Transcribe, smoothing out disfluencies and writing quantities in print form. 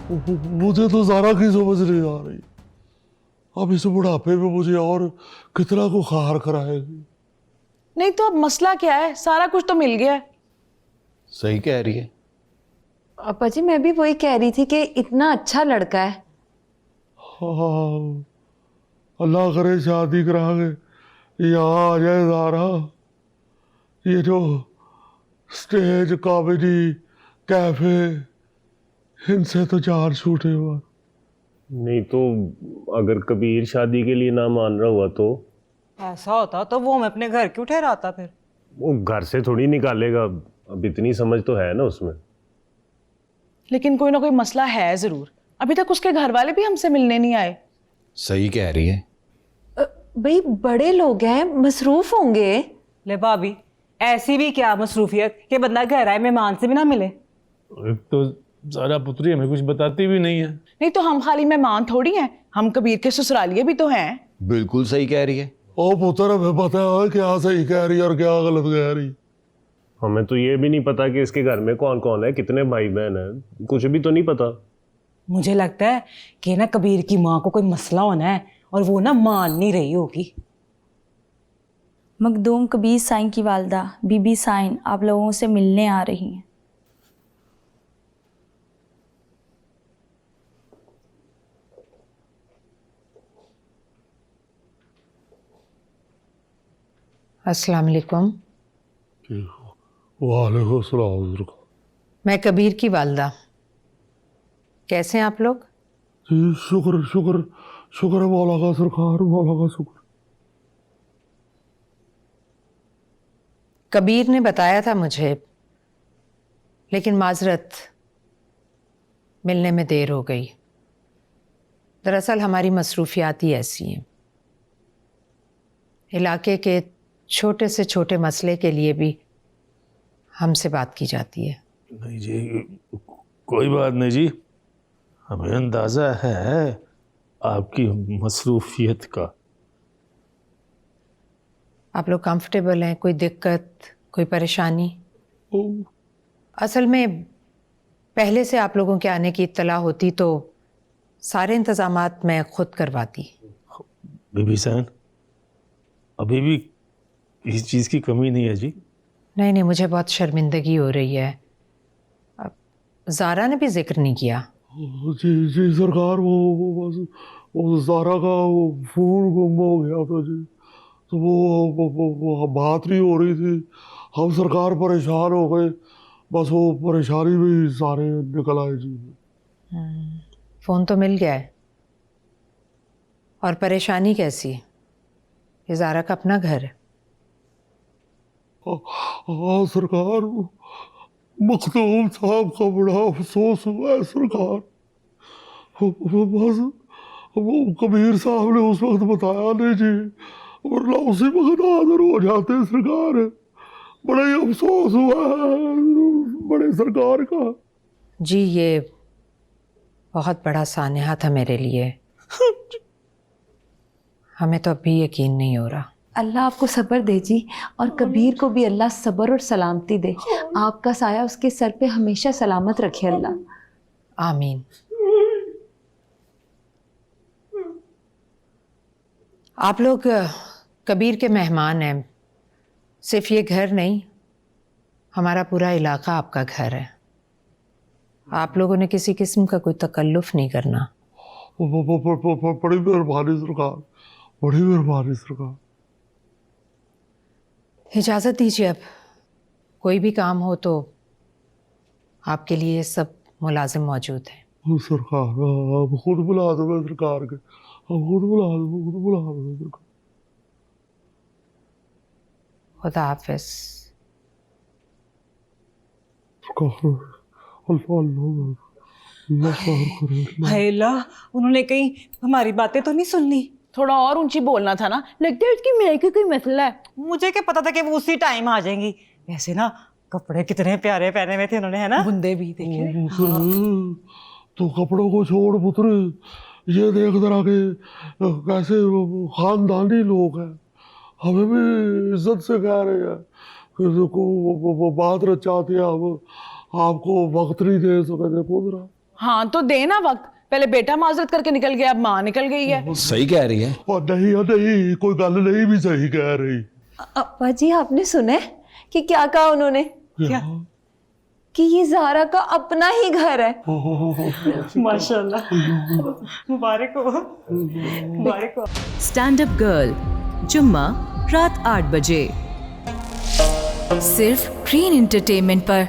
मुझे तो ज़ारा की समझ नहीं आ रही, अब इस बुढ़ापे में मुझे और कितना को खार कराएगी। नहीं तो अब मसला क्या है, सारा कुछ तो मिल गया है। सही कह रही है। अपा जी मैं भी वही कह रही थी कि इतना अच्छा लड़का है। हाँ, अल्लाह करे शादी करा के यहाँ आ जाए ज़ारा। ये जो स्टेज कॉमेडी कैफे, इनसे तो जान छूटे हुआ। नहीं तो अगर कबीर शादी के लिए ना मान रहा हुआ तो ऐसा होता तो वो हमें अपने घर क्यों ठहराता फिर? वो घर से थोड़ी निकालेगा, अब इतनी समझ तो है ना उसमें। लेकिन कोई ना कोई मसला है जरूर, अभी तक उसके घर वाले भी हमसे मिलने नहीं आए। सही कह रही है। भाई बड़े लोग हैं, मसरूफ होंगे। ले भाभी, ऐसी भी क्या मसरूफियत कि बंदा घर आए मेहमान से भी ना मिले। एक तो ज़ारा पुत्री हमें कुछ बताती भी नहीं है। नहीं तो हम खाली मेहमान थोड़ी हैं, हम कबीर के ससुरालिये भी तो हैं। बिल्कुल सही कह रही है। ओ पुत्र, हमें पता है क्या सही कह रही और क्या गलत कह रही। हमें तो ये भी नहीं पता कि इसके घर में कौन कौन है, कितने भाई बहन है, कुछ भी तो नहीं पता। मुझे लगता है कि ना कबीर की माँ को कोई मसला होना है और वो ना मान नहीं रही होगी। मखदूम कबीर साईं की वालदा बीबी साईं आप लोगों से मिलने आ रही हैं। अस्सलाम वालेकुम। वालेकुम सलाम। मैं कबीर की वालदा। कैसे हैं आप लोग? जी शुक्र शुक्र शुक्र है मौला का सरकार, मौला का शुक्र। कबीर ने बताया था मुझे, लेकिन माजरत, मिलने में देर हो गई। दरअसल हमारी मसरूफियात ही ऐसी हैं। इलाके के छोटे से छोटे मसले के लिए भी हमसे बात की जाती है। नहीं जी, कोई बात नहीं जी, हमें अंदाज़ा है आपकी मसरूफियत का। आप लोग कंफर्टेबल हैं? कोई दिक्कत, कोई परेशानी? असल में पहले से आप लोगों के आने की इत्तला होती तो सारे इंतज़ामात मैं खुद करवाती। बीबी साईं, अभी भी इस चीज़ की कमी नहीं है जी। नहीं नहीं, मुझे बहुत शर्मिंदगी हो रही है। अब ज़ारा ने भी जिक्र नहीं किया। जी जी सरकार, वो बस वो ज़ारा का वो फ़ोन गुम हो गया था जी, तो वो बात नहीं हो रही थी। हम सरकार परेशान हो गए, बस वो परेशानी भी सारे निकल आए जी। फ़ोन तो मिल गया है, और परेशानी कैसी? ये ज़ारा का अपना घर है। हाँ सरकार, मखदूम साहब का बड़ा अफसोस हुआ है सरकार। बस वो कबीर साहब ने उस वक्त बताया नहीं जी, वरना उसी वक्त हाजिर हो जाते सरकार। बड़ा ही अफसोस हुआ है बड़े सरकार का। जी ये बहुत बड़ा सानिया था मेरे लिए। हमें तो अब भी यकीन नहीं हो रहा। अल्लाह आपको सब्र दे जी, और कबीर को भी अल्लाह सब्र और सलामती दे। आपका साया उसके सर पे हमेशा सलामत रखे अल्लाह। आमीन। आप लोग कबीर के मेहमान हैं। सिर्फ ये घर नहीं, हमारा पूरा इलाका आपका घर है। आप लोगों ने किसी किस्म का कोई तकल्लुफ नहीं करना। बड़ी मेहरबानी सरकार, बड़ी मेहरबानी सरकार। इजाज़त दीजिए, अब कोई भी काम हो तो आपके लिए सब मुलाजिम मौजूद हैं। सरकार आप खुद बुला दो सरकार के, हम खुद बुला दो सरकार। खुदा हाफिज़। हाय अल्लाह, उन्होंने कहीं हमारी बातें तो नहीं सुननी? थोड़ा और ऊंची बोलना था ना, लगता है उसकी मेरे की कोई मसला है। मुझे क्या पता था कि वो उसी टाइम आ जाएंगी। वैसे ना कपड़े कितने प्यारे पहने हुए थे उन्होंने, है ना? बुंदे भी देखे। तो कपड़ों को छोड़ पुत्र, ये देख जरा के कैसे खानदानी लोग हैं, हमें भी इज्जत से कह रहे हैं कि वो बात रचाते हैं, हम आपको वक्त नहीं दे सके। देखो जरा हाँ तो देना वक्त, पहले बेटा माजरत करके निकल गया, अब माँ निकल गई है। सही कह रही है। नहीं, कोई गल नहीं भी सही कह रही। अप्पा जी आपने सुना है कि क्या कहा उन्होंने? क्या? कि ये ज़ारा का अपना ही घर है। माशाल्लाह, मुबारक हो, मुबारक हो। स्टैंड अप गर्ल, जुम्मा रात 8 बजे, सिर्फ ग्रीन एंटरटेनमेंट पर।